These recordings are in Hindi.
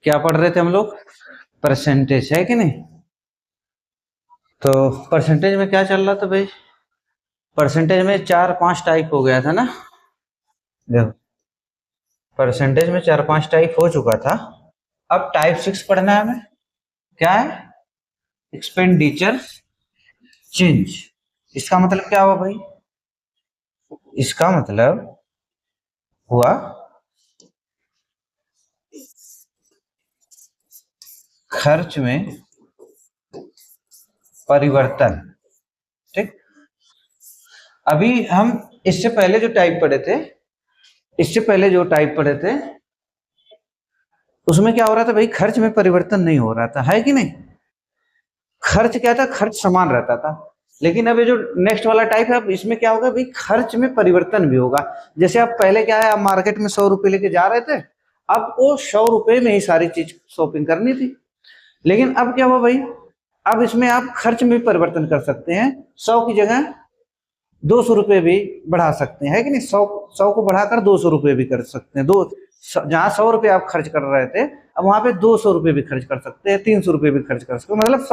क्या पढ़ रहे थे हम लोग? परसेंटेज, है कि नहीं? तो परसेंटेज में क्या चल रहा था भाई? परसेंटेज में 4-5 टाइप हो गया था ना। देखो, परसेंटेज में 4-5 टाइप हो चुका था। अब टाइप 6 पढ़ना है हमें। क्या है? Expenditure change. इसका मतलब क्या हुआ भाई? इसका मतलब हुआ खर्च में परिवर्तन। ठीक। अभी हम इससे पहले जो टाइप पढ़े थे, उसमें क्या हो रहा था भाई? खर्च में परिवर्तन नहीं हो रहा था, है कि नहीं? खर्च क्या था? खर्च समान रहता था। लेकिन अब ये जो नेक्स्ट वाला टाइप है, अब इसमें क्या होगा भाई? खर्च में परिवर्तन भी होगा। जैसे आप पहले क्या है, आप मार्केट में 100 रुपए लेके जा रहे थे, आपको 100 रुपए में ही सारी चीज शॉपिंग करनी थी। लेकिन अब क्या हुआ भाई? अब इसमें आप खर्च में भी परिवर्तन कर सकते हैं। 100 की जगह 200 रुपए भी बढ़ा सकते हैं, है कि नहीं? 100 को बढ़ाकर 200 रुपए भी कर सकते हैं। जहाँ 100 रुपए आप खर्च कर रहे थे, अब वहां पे 200 रुपए भी खर्च कर सकते हैं, 300 रुपए भी खर्च कर सकते हैं। मतलब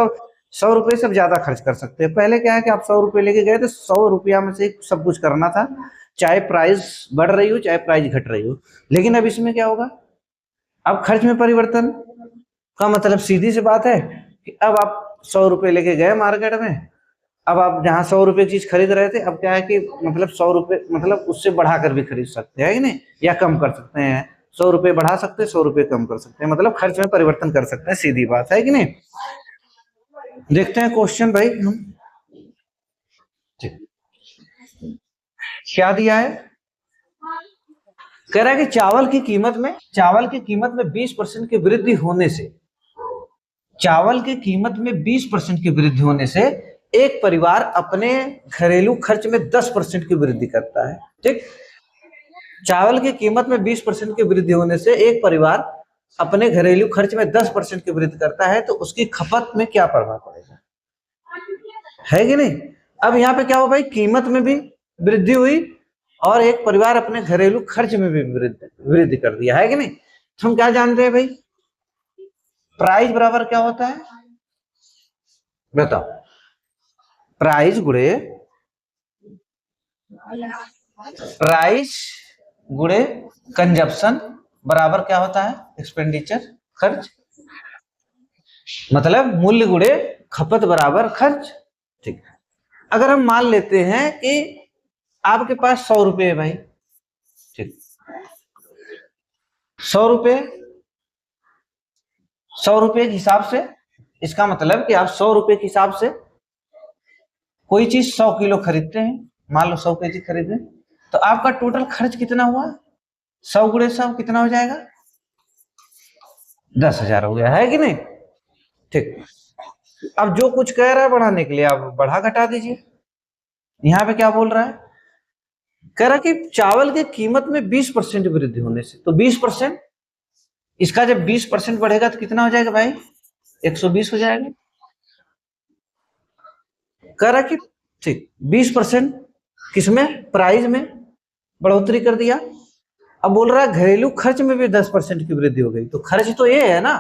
100 रुपए से ज्यादा खर्च कर सकते हैं। पहले क्या है कि आप 100 रुपए लेके गए तो 100 रुपया में से सब कुछ करना था, चाहे प्राइस बढ़ रही हो चाहे प्राइस घट रही हो। लेकिन अब इसमें क्या होगा? अब खर्च में परिवर्तन का मतलब सीधी सी बात है कि अब आप 100 रुपए लेके गए मार्केट में, अब आप जहाँ 100 रुपए चीज खरीद रहे थे, अब क्या है कि मतलब 100 रुपए मतलब उससे बढ़ाकर भी खरीद सकते हैं, कि नहीं? या कम कर सकते हैं। 100 रुपए बढ़ा सकते हैं, 100 रुपए कम कर सकते हैं, मतलब खर्च में परिवर्तन कर सकते हैं, सीधी बात है कि नहीं? देखते हैं क्वेश्चन भाई हम। क्या दिया है? कह रहा है कि चावल की कीमत में 20% की वृद्धि होने से, चावल की कीमत में 20% की वृद्धि होने से एक परिवार अपने घरेलू खर्च में 10% की वृद्धि करता है। ठीक। चावल की कीमत में 20% की वृद्धि होने से एक परिवार अपने घरेलू खर्च में 10% की वृद्धि करता है, तो उसकी खपत में क्या प्रभाव पड़ेगा, है कि नहीं? अब यहाँ पे क्या हुआ भाई? कीमत में भी वृद्धि हुई और एक परिवार अपने घरेलू खर्च में भी वृद्धि वृद्धि कर दिया, है कि नहीं? तो हम क्या जानते हैं भाई? प्राइस बराबर क्या होता है? बताओ। प्राइस गुणे प्राइस गुणे कंजप्शन बराबर क्या होता है? एक्सपेंडिचर, खर्च। मतलब मूल्य गुणे खपत बराबर खर्च। ठीक। अगर हम मान लेते हैं कि आपके पास 100 रुपए है भाई। ठीक। 100 रुपए, 100 रुपए के हिसाब से, इसका मतलब कि आप 100 रुपए के हिसाब से कोई चीज 100 किलो खरीदते हैं, मान लो 100 केजी खरीदे, तो आपका टोटल खर्च कितना हुआ? 100 गुणे 100 कितना हो जाएगा? 10,000 हो गया, है कि नहीं? ठीक। अब जो कुछ कह रहा है बढ़ाने के लिए, आप बढ़ा घटा दीजिए। यहाँ पे क्या बोल रहा है? कह रहा कि चावल की कीमत में 20% वृद्धि होने से, तो 20%, इसका जब 20% बढ़ेगा तो कितना हो जाएगा भाई? 120 हो जाएगा। कह रहा कि ठीक 20% किसमें? प्राइस में बढ़ोतरी कर दिया। अब बोल रहा है घरेलू खर्च में भी 10% की वृद्धि हो गई, तो खर्च तो ये है ना।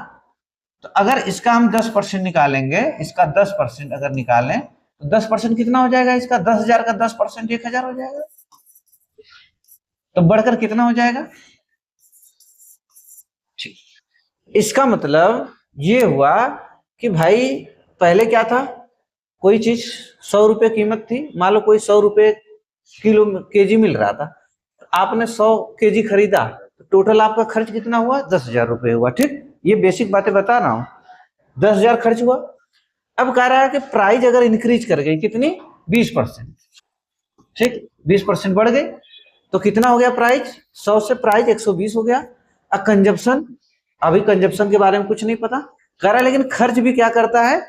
तो अगर इसका हम 10% निकालेंगे, इसका 10% अगर निकालें तो 10% कितना हो जाएगा? इसका 10,000 का 10% 1,000 हो जाएगा। तो बढ़कर कितना हो जाएगा? इसका मतलब ये हुआ कि भाई पहले क्या था? कोई चीज 100 रुपए कीमत थी, मान लो कोई 100 रुपए किलो केजी मिल रहा था, आपने 100 केजी खरीदा, तो टोटल आपका खर्च कितना हुआ? 10,000 रुपए हुआ। ठीक। ये बेसिक बातें बता रहा हूं। 10,000 खर्च हुआ। अब कह रहा है कि प्राइस अगर इंक्रीज कर गई, कितनी? 20%। ठीक। 20% बढ़ गई तो कितना हो गया प्राइस? 100 से प्राइस 120 हो गया। अब कंजप्शन, अभी कंजप्शन के बारे में कुछ नहीं पता, कह रहा है लेकिन खर्च भी क्या करता है?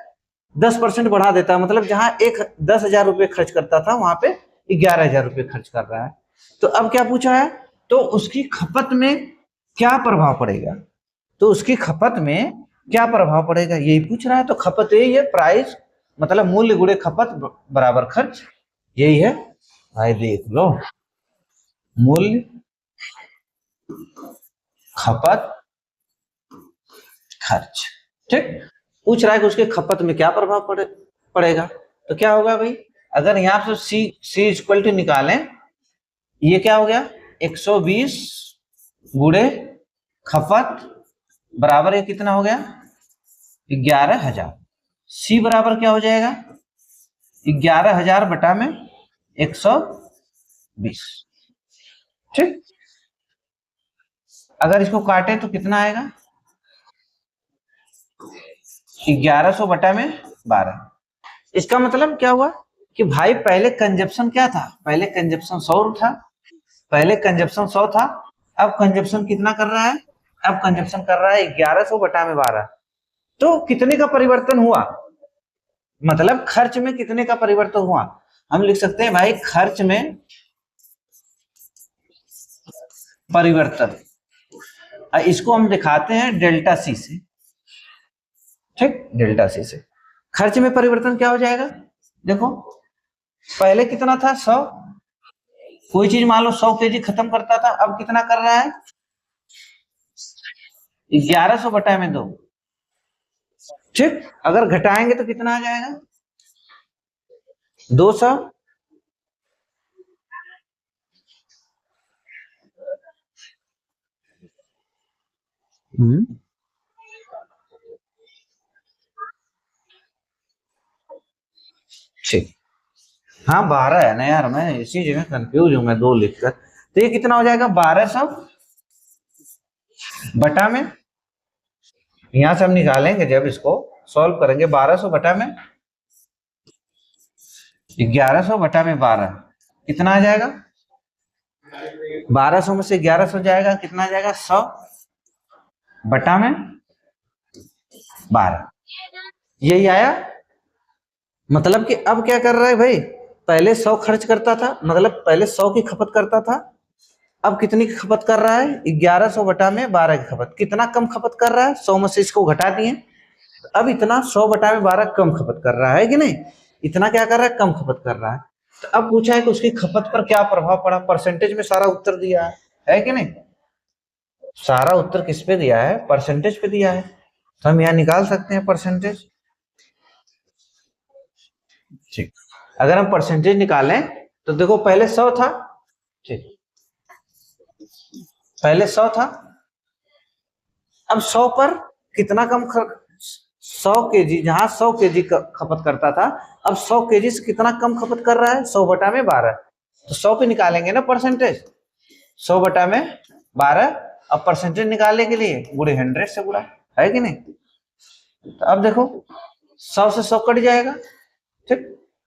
10% बढ़ा देता है। मतलब जहां एक 10,000 रुपए खर्च करता था, वहां पे 11,000 रुपए खर्च कर रहा है। तो अब क्या पूछा है? तो उसकी खपत में क्या प्रभाव पड़ेगा? तो उसकी खपत में क्या प्रभाव पड़ेगा यही पूछ रहा है। तो खपत यही है, प्राइस मतलब मूल्य गुणे खपत बराबर खर्च, यही है भाई। देख लो, मूल्य, खपत खर्च। ठीक, पूछ रहा है कि उसके खपत में क्या प्रभाव पड़ेगा। तो क्या होगा भाई, अगर यहाँ से सी इक्वल टू निकालें, ये क्या हो गया 120 गुणे खपत बराबर ये कितना हो गया 11,000। सी बराबर क्या हो जाएगा 11,000 बटा में 120। ठीक, अगर इसको काटे तो कितना आएगा 1100 बटा में 12। इसका मतलब क्या हुआ कि भाई पहले कंजप्शन क्या था, पहले कंजप्शन 100 था, पहले कंजप्शन 100 था, अब कंजप्शन कितना कर रहा है, अब कंजप्शन कर रहा है 1100 बटा में 12। तो कितने का परिवर्तन हुआ, मतलब खर्च में कितने का परिवर्तन हुआ। हम लिख सकते हैं भाई खर्च में परिवर्तन, इसको हम दिखाते हैं डेल्टा सी से। ठीक, डेल्टा सी से खर्च में परिवर्तन क्या हो जाएगा, देखो पहले कितना था 100, कोई चीज मान लो 100 केजी खत्म करता था, अब कितना कर रहा है 1100 बटा में 2। ठीक, अगर घटाएंगे तो कितना आ जाएगा 200। ठीक, हाँ 12 है ना यार, मैं इसी जगह कंफ्यूज हूं, मैं 2 लिखकर। तो ये कितना हो जाएगा 1200 बटा में, यहां से हम निकालेंगे जब इसको सॉल्व करेंगे 1200 बटा में 1100 बटा में 12 कितना आ जाएगा, 1200 में से 1100 जाएगा कितना आ जाएगा 100 बटा में 12, यही आया। मतलब कि अब क्या कर रहा है भाई, पहले 100 खर्च करता था, मतलब पहले 100 की खपत करता था, अब कितनी की खपत कर रहा है 1100 बटा में 12 की खपत, कितना कम खपत कर रहा है 100 में से इसको घटा दिए, अब इतना 100 बटा में 12 कम खपत कर रहा है कि नहीं, इतना क्या कर रहा है कम खपत कर रहा है। तो अब पूछा है कि उसकी खपत पर क्या प्रभाव पड़ा, परसेंटेज में सारा उत्तर दिया है कि नहीं, सारा उत्तर किस पे दिया है परसेंटेज पे दिया है, तो हम यहाँ निकाल सकते हैं परसेंटेज। ठीक, अगर हम परसेंटेज निकालें तो देखो पहले 100 था, ठीक पहले 100 था, अब 100 पर कितना कम 100 केजी, जहां 100 केजी खपत करता था, अब 100 केजी से कितना कम खपत कर रहा है 100 बटा में 12, तो 100 पे निकालेंगे ना परसेंटेज, 100 बटा में 12। अब परसेंटेज निकालने के लिए गुणे 100 से गुणा, है कि नहीं। तो अब देखो 100 से 100 कट जाएगा, ठीक,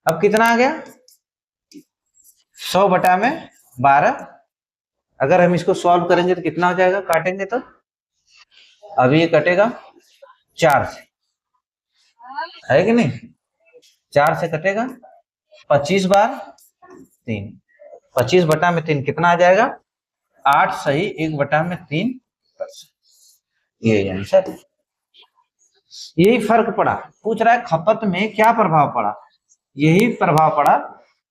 अब कितना आ गया 100 बटा में 12। अगर हम इसको सॉल्व करेंगे तो कितना हो जाएगा, काटेंगे तो अभी ये कटेगा 4 से, है कि नहीं, 4 से कटेगा 25 बार 3, 25 बटा में 3 कितना आ जाएगा 8 सही 1 बटा में 3%। ये आंसर, यही फर्क पड़ा, पूछ रहा है खपत में क्या प्रभाव पड़ा, यही प्रभाव पड़ा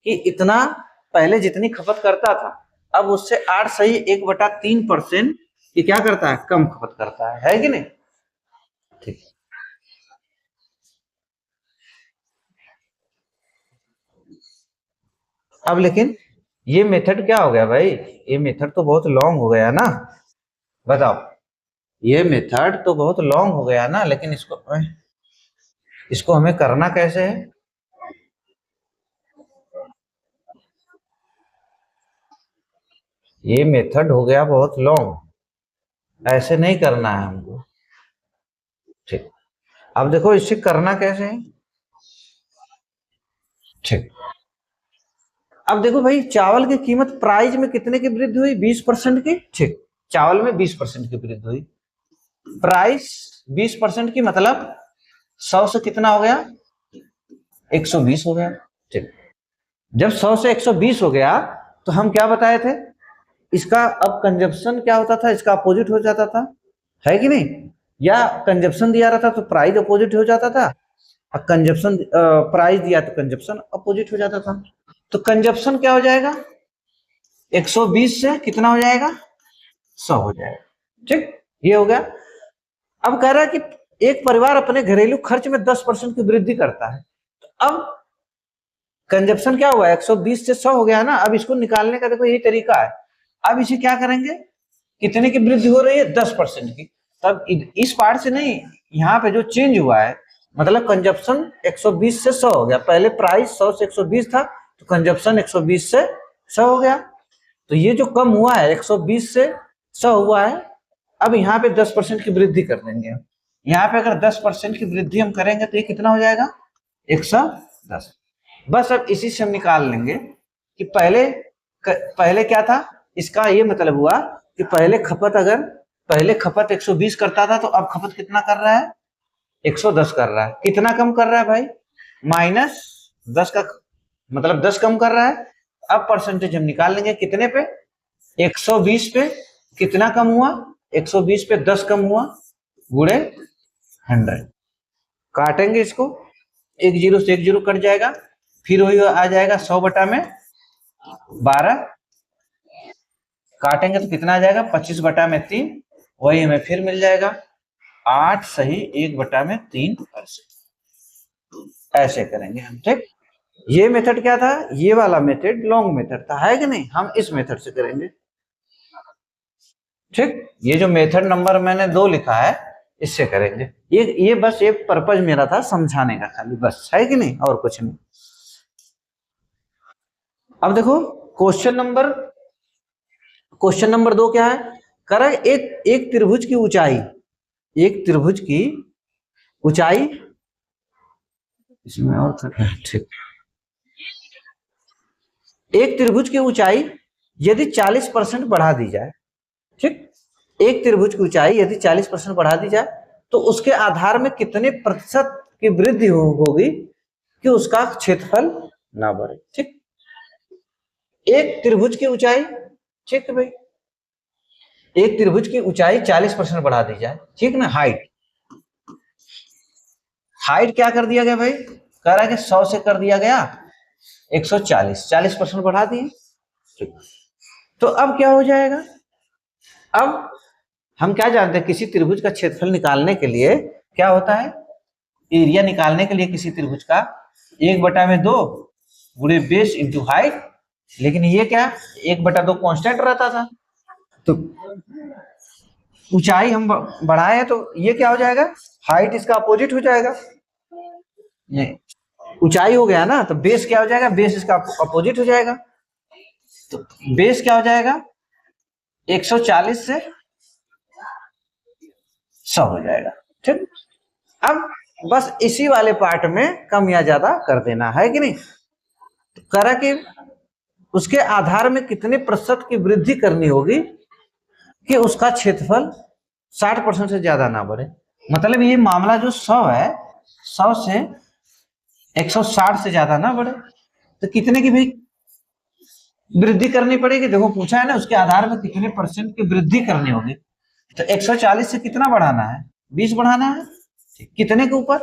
कि इतना पहले जितनी खपत करता था, अब उससे 8 सही 1 बटा 3% ये क्या करता है कम खपत करता है कि नहीं। ठीक, अब लेकिन ये मेथड क्या हो गया भाई, ये मेथड तो बहुत लॉन्ग हो गया ना, बताओ ये मेथड तो बहुत लॉन्ग हो गया ना, लेकिन इसको इसको हमें करना कैसे है, ये मेथड हो गया बहुत लॉन्ग, ऐसे नहीं करना है हमको। ठीक, अब देखो इसे करना कैसे है। ठीक, अब देखो भाई चावल की कीमत प्राइस में कितने की वृद्धि हुई 20% की, ठीक, चावल में 20% की वृद्धि हुई, प्राइस 20% की, मतलब 100 से कितना हो गया 120 हो गया। ठीक, जब 100 से 120 हो गया तो हम क्या बताए थे, इसका अब कंजप्शन क्या होता था, इसका अपोजिट हो जाता था, है कि नहीं, या कंजप्शन दिया रहता तो प्राइस अपोजिट हो जाता था, और कंजप्शन प्राइस दिया तो कंजप्शन अपोजिट हो जाता था। तो कंजप्शन क्या हो जाएगा 120 से कितना हो जाएगा 100 हो जाएगा। ठीक, ये हो गया। अब कह रहा है कि एक परिवार अपने घरेलू खर्च में 10% की वृद्धि करता है। अब कंजप्शन क्या हुआ, 120 से 100 हो गया ना। अब इसको निकालने का देखो यही तरीका है। अब इसे क्या करेंगे, कितने की वृद्धि हो रही है, 10% की। तब इस पार्ट से नहीं, यहाँ पे जो चेंज हुआ है, मतलब कंजप्शन 120 से 100 हो गया। पहले प्राइस 100 से 120 था, तो कंजप्शन 120 से 100 हो गया। तो ये जो कम हुआ है 120 से 100 हुआ है। अब यहाँ पे 10% की वृद्धि कर देंगे। यहाँ पे अगर 10% की वृद्धि हम करेंगे तो ये कितना हो जाएगा, 110। बस अब इसी से हम निकाल लेंगे कि पहले क्या था। इसका ये मतलब हुआ कि पहले खपत 120 करता था, तो अब खपत कितना कर रहा है, 110 कर रहा है। कितना कम कर रहा है भाई, -10 का मतलब 10 कम कर रहा है। अब परसेंटेज हम निकाल लेंगे कितने पे, 120 पे कितना कम हुआ, 120 पे 10 कम हुआ, गुणे 100। काटेंगे इसको, एक जीरो से एक जीरो कट जाएगा, फिर वही आ जाएगा 100 बटा में 12। काटेंगे तो कितना आ जाएगा, 25 बटा में 3। वही हमें फिर मिल जाएगा 8 सही 1 बटा में 3%। ऐसे करेंगे हम, ठीक। ये मेथड क्या था, ये वाला मेथड लॉन्ग मेथड था, है कि नहीं। हम इस मेथड से करेंगे, ठीक। ये जो मेथड नंबर मैंने 2 लिखा है, इससे करेंगे। ये बस ये पर्पज मेरा था समझाने का खाली, बस, है कि नहीं, और कुछ नहीं। अब देखो क्वेश्चन नंबर 2 क्या है, कह एक त्रिभुज की ऊंचाई, एक त्रिभुज की ऊंचाई, इसमें और ठीक, एक त्रिभुज की ऊंचाई यदि 40% बढ़ा दी जाए, ठीक। एक त्रिभुज की ऊंचाई यदि 40% बढ़ा दी जाए तो उसके आधार में कितने प्रतिशत की वृद्धि होगी कि उसका क्षेत्रफल ना बढ़े, ठीक। एक त्रिभुज की ऊंचाई, ठीक है भाई, एक त्रिभुज की ऊंचाई 40% बढ़ा दी जाए, ठीक ना। हाइट क्या कर दिया गया भाई, कह रहा है कि 100 से कर दिया गया 140, 40% बढ़ा दिए, ठीक। तो अब क्या हो जाएगा, अब हम क्या जानते हैं, किसी त्रिभुज का क्षेत्रफल निकालने के लिए क्या होता है, एरिया निकालने के लिए किसी त्रिभुज का 1/2 गुणे बेस इंटू हाइट। लेकिन ये क्या, 1/2 कांस्टेंट रहता था, तो ऊंचाई हम बढ़ाए तो ये क्या हो जाएगा, हाइट इसका अपोजिट हो जाएगा। ये ऊंचाई हो गया ना, तो बेस क्या हो जाएगा, बेस इसका अपोजिट हो जाएगा। तो बेस क्या हो जाएगा, 140 से 100 हो जाएगा, ठीक। अब बस इसी वाले पार्ट में कम या ज्यादा कर देना है कि नहीं। तो करा कि उसके आधार में कितने प्रतिशत की वृद्धि करनी होगी कि उसका क्षेत्रफल 60% से ज्यादा ना बढ़े। मतलब ये मामला जो 100 है, 100 से 160 से ज्यादा ना बढ़े, तो कितने की भी वृद्धि करनी पड़ेगी। देखो पूछा है ना, उसके आधार में कितने परसेंट की वृद्धि करनी होगी। तो 140 से कितना बढ़ाना है, 20 बढ़ाना है, कितने के ऊपर,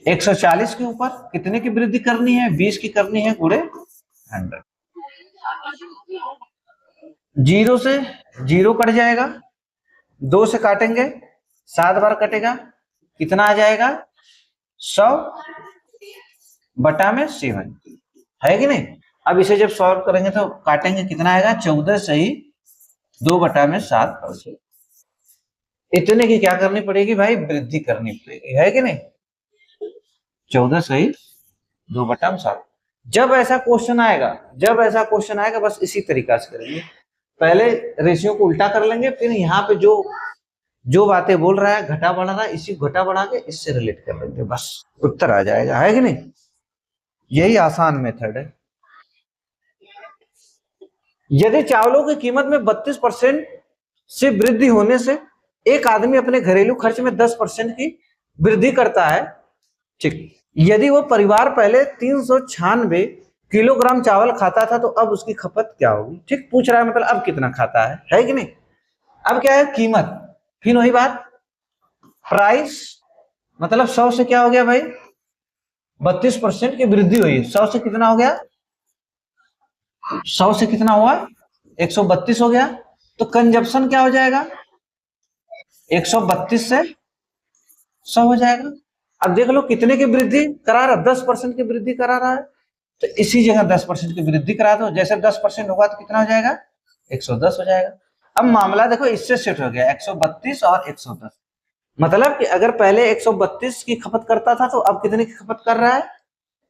140 के ऊपर कितने की वृद्धि करनी है, 20 की करनी है, गुणे 100। जीरो से जीरो कट जाएगा, 2 से काटेंगे 7 बार कटेगा, कितना आ जाएगा, 100 बटा में 7, है कि नहीं। अब इसे जब सॉल्व करेंगे तो काटेंगे, कितना आएगा, 14 सही 2 बटा में 7%। इतने की क्या करनी पड़ेगी भाई, वृद्धि करनी पड़ेगी, है कि नहीं। 14 सही 2 बटा में 7। जब ऐसा क्वेश्चन आएगा बस इसी तरीका से करेंगे। पहले रेशियो को उल्टा कर लेंगे, फिर यहाँ पे जो बातें बोल रहा है, घटा बढ़ा रहा है, इसी घटा बढ़ा के इससे रिलेट कर लेंगे, बस उत्तर आ जाएगा, है कि नहीं। यही आसान मेथड है। यदि चावलों की कीमत में 32% से वृद्धि होने से एक आदमी अपने घरेलू खर्च में 10% की वृद्धि करता है, ठीक। यदि वो परिवार पहले 396 किलोग्राम चावल खाता था तो अब उसकी खपत क्या होगी, ठीक। पूछ रहा है मतलब अब कितना खाता है कि नहीं। अब क्या है, कीमत, फिर वही बात, प्राइस, मतलब 100 से क्या हो गया भाई, 32% की वृद्धि हुई। 100 से कितना हो गया, 100 से कितना हुआ, 132 हो गया। तो कंजप्शन क्या हो जाएगा, 132 से 100 हो जाएगा। अब देख लो कितने की वृद्धि करा रहा, 10% की वृद्धि करा रहा है, तो इसी जगह 10% की वृद्धि करा दो, जैसे 10% होगा तो कितना हो जाएगा, 110 हो जाएगा। अब मामला देखो इससे सेट हो गया, 132 और 110, मतलब कि अगर पहले 132 की खपत करता था तो अब कितने की खपत कर रहा है,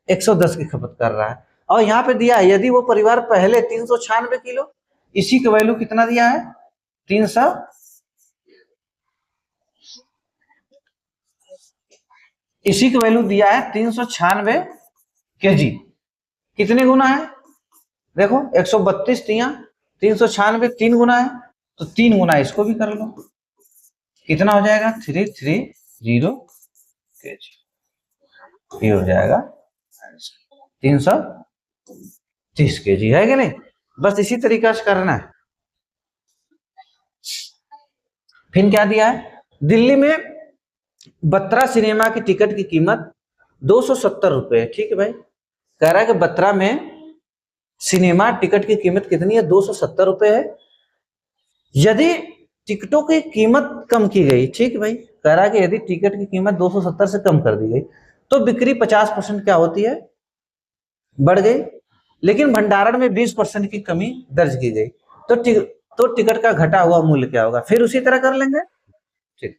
110 की खपत कर रहा है। और यहाँ पे दिया है यदि वो परिवार पहले 396 किलो, इसी का वैल्यू कितना दिया है, 300, इसी का वैल्यू दिया है 396 केजी। कितने गुना है, देखो 132 तिया 396 3 गुना है, तो 3 गुना इसको भी कर लो, कितना हो जाएगा 330 केजी, ये हो जाएगा 330 केजी, है कि नहीं। बस इसी तरीका से करना है। फिर क्या दिया है, दिल्ली में बत्रा सिनेमा की टिकट की कीमत 270 रुपए, ठीक है भाई, कह रहा है कि बत्रा में सिनेमा टिकट की कीमत कितनी है, 270 रुपए है। यदि टिकटों की कीमत कम की गई, ठीक है भाई, कह रहा है कि यदि टिकट की कीमत 270 से कम कर दी गई तो बिक्री 50% क्या होती है, बढ़ गई, लेकिन भंडारण में 20% की कमी दर्ज की गई, तो टिकट का घटा हुआ मूल्य क्या होगा, फिर उसी तरह कर लेंगे। ठीक,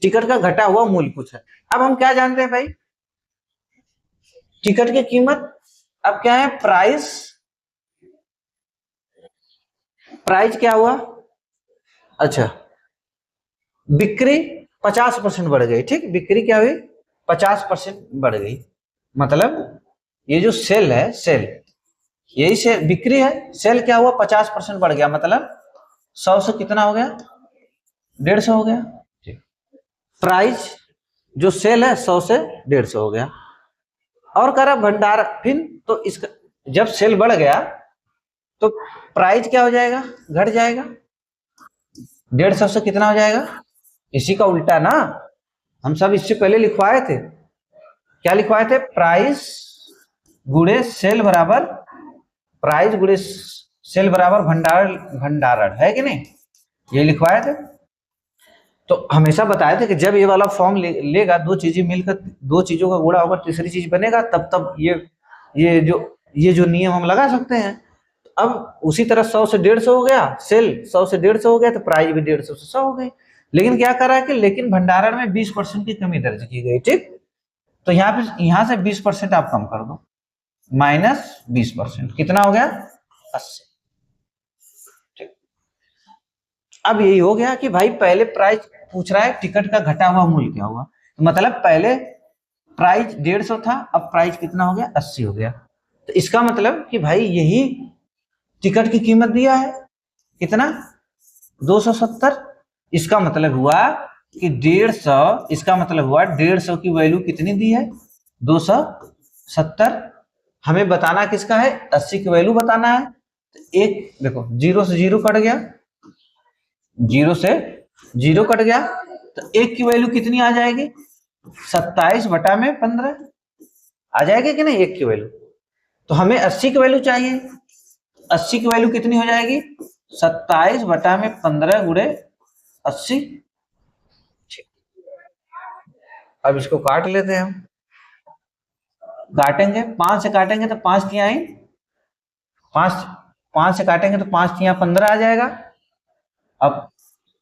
टिकट का घटा हुआ मूल्य पूछा। अब हम क्या जानते हैं भाई, टिकट की कीमत, अब क्या है, प्राइस, प्राइस क्या हुआ, अच्छा, बिक्री 50% बढ़ गई, ठीक, बिक्री क्या हुई, 50% बढ़ गई, मतलब ये जो सेल है, सेल, यही से बिक्री है, सेल क्या हुआ 50% बढ़ गया, मतलब 100 से कितना हो गया, 150 हो गया। प्राइस जो सेल है 100 से 150 हो गया। और कह रहा भंडार, फिर तो इसका जब सेल बढ़ गया तो प्राइस क्या हो जाएगा, घट जाएगा, 150 से कितना हो जाएगा, इसी का उल्टा ना, हम सब इससे पहले लिखवाए थे, क्या लिखवाए थे, प्राइस गुणे सेल बराबर, प्राइस गुणे सेल बराबर भंडारण, है कि नहीं, ये लिखवाए थे। तो हमेशा बताए थे कि जब ये वाला फॉर्म लेगा, दो चीजें मिलकर, दो चीजों का गुणा होकर तीसरी चीज बनेगा, तब तब ये जो नियम हम लगा सकते हैं। अब उसी तरह 100 से 150 हो गया, सेल 100 से 150 हो गया, तो प्राइस भी 150 से 100 हो गई। लेकिन क्या करा है कि लेकिन भंडारण में 20% की कमी दर्ज की गई, ठीक, तो यहाँ से 20% आप कम कर दो, -20%, कितना हो गया, 80। ठीक, अब यही हो गया कि भाई पहले प्राइस पूछ रहा है टिकट का घटा हुआ मूल्य क्या हुआ, तो मतलब पहले प्राइस 150 था, अब प्राइस कितना हो गया, 80 हो गया, तो इसका मतलब कि भाई यही टिकट की कीमत दिया है, कितना, 270, इसका मतलब हुआ कि 150, इसका मतलब हुआ 150 की वैल्यू कितनी दी है, 270, हमें बताना किसका है, 80 की वैल्यू बताना है, तो एक देखो 0 से 0 कट गया, 0 से 0 कट गया, तो एक की वैल्यू कितनी आ जाएगी, 27/15 आ जाएगी कि नहीं, एक की वैल्यू, तो हमें 80 की वैल्यू चाहिए, 80 की वैल्यू कितनी हो जाएगी, 27/15 गुणे 80। अब इसको काट लेते हैं हम, काटेंगे 5 से काटेंगे तो 5 तिया आई, 5 से काटेंगे तो 5 तिया 15 आ जाएगा, अब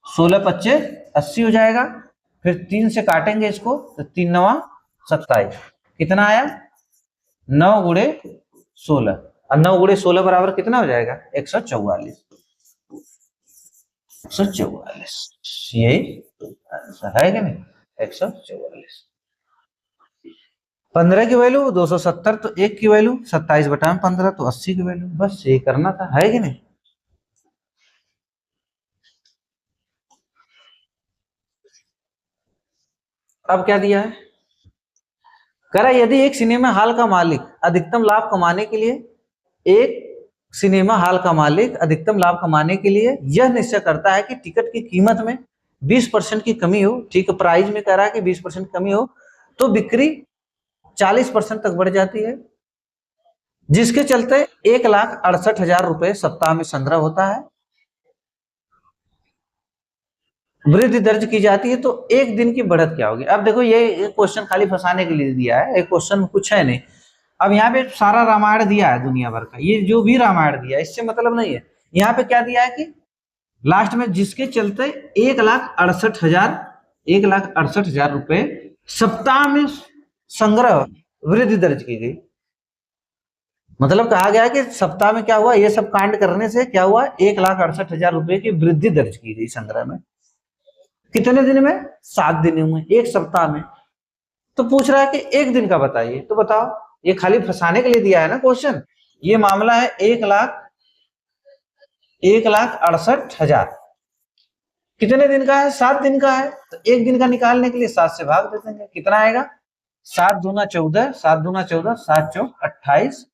16×5 80 हो जाएगा, फिर 3 से काटेंगे इसको तो 3×9 27, कितना आया, 9 गुणे 16, और 9 गुणे 16 बराबर कितना हो जाएगा, 144, 144, यही आंसर है कि नहीं, 144। 15 की वैल्यू 270, तो एक की वैल्यू 27/15, तो 80 की वैल्यू, बस यही करना था, है कि नहीं। अब क्या दिया है, कह रहा यदि एक सिनेमा हॉल का मालिक अधिकतम लाभ कमाने के लिए, एक सिनेमा हॉल का मालिक अधिकतम लाभ कमाने के लिए यह निश्चय करता है कि टिकट की कीमत में 20% की कमी हो, ठीक है, प्राइस में कह रहा है कि 20% कमी हो, तो बिक्री 40% तक बढ़ जाती है, जिसके चलते 1,68,000 रुपए सप्ताह में संग्रह होता है। वृद्धि दर्ज की जाती है तो एक दिन की बढ़त क्या होगी। अब देखो ये क्वेश्चन खाली फंसाने के लिए दिया है, एक क्वेश्चन में कुछ है नहीं। अब यहाँ पे सारा रामायण दिया है दुनिया भर का, ये जो भी रामायण दिया है इससे मतलब नहीं है। यहाँ पे क्या दिया है कि लास्ट में जिसके चलते 1,68,000 1,68,000 रुपए सप्ताह में संग्रह वृद्धि दर्ज की गई। मतलब कहा गया कि सप्ताह में क्या हुआ, ये सब कांड करने से क्या हुआ, 1,68,000 रुपए की वृद्धि दर्ज की गई संग्रह में। कितने दिन में? 7 दिनों में, एक सप्ताह में। तो पूछ रहा है कि एक दिन का बताइए, तो बताओ। ये खाली फंसाने के लिए दिया है ना क्वेश्चन। ये मामला है 1,68,000 कितने दिन का है? 7 दिन का है। तो एक दिन का निकालने के लिए 7 से भाग दे देंगे, कितना आएगा? 7 दूना 14, 7 दूना 14, 7 चौक 28,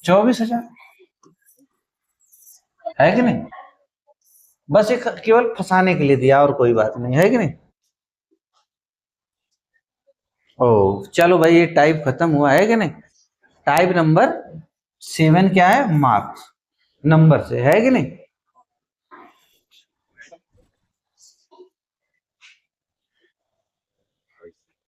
24,000 है कि नहीं। बस ये केवल फंसाने के लिए दिया और कोई बात नहीं है कि नहीं। ओ चलो भाई, ये टाइप खत्म हुआ है कि नहीं। टाइप नंबर 7 क्या है? मार्क्स नंबर से, है कि नहीं।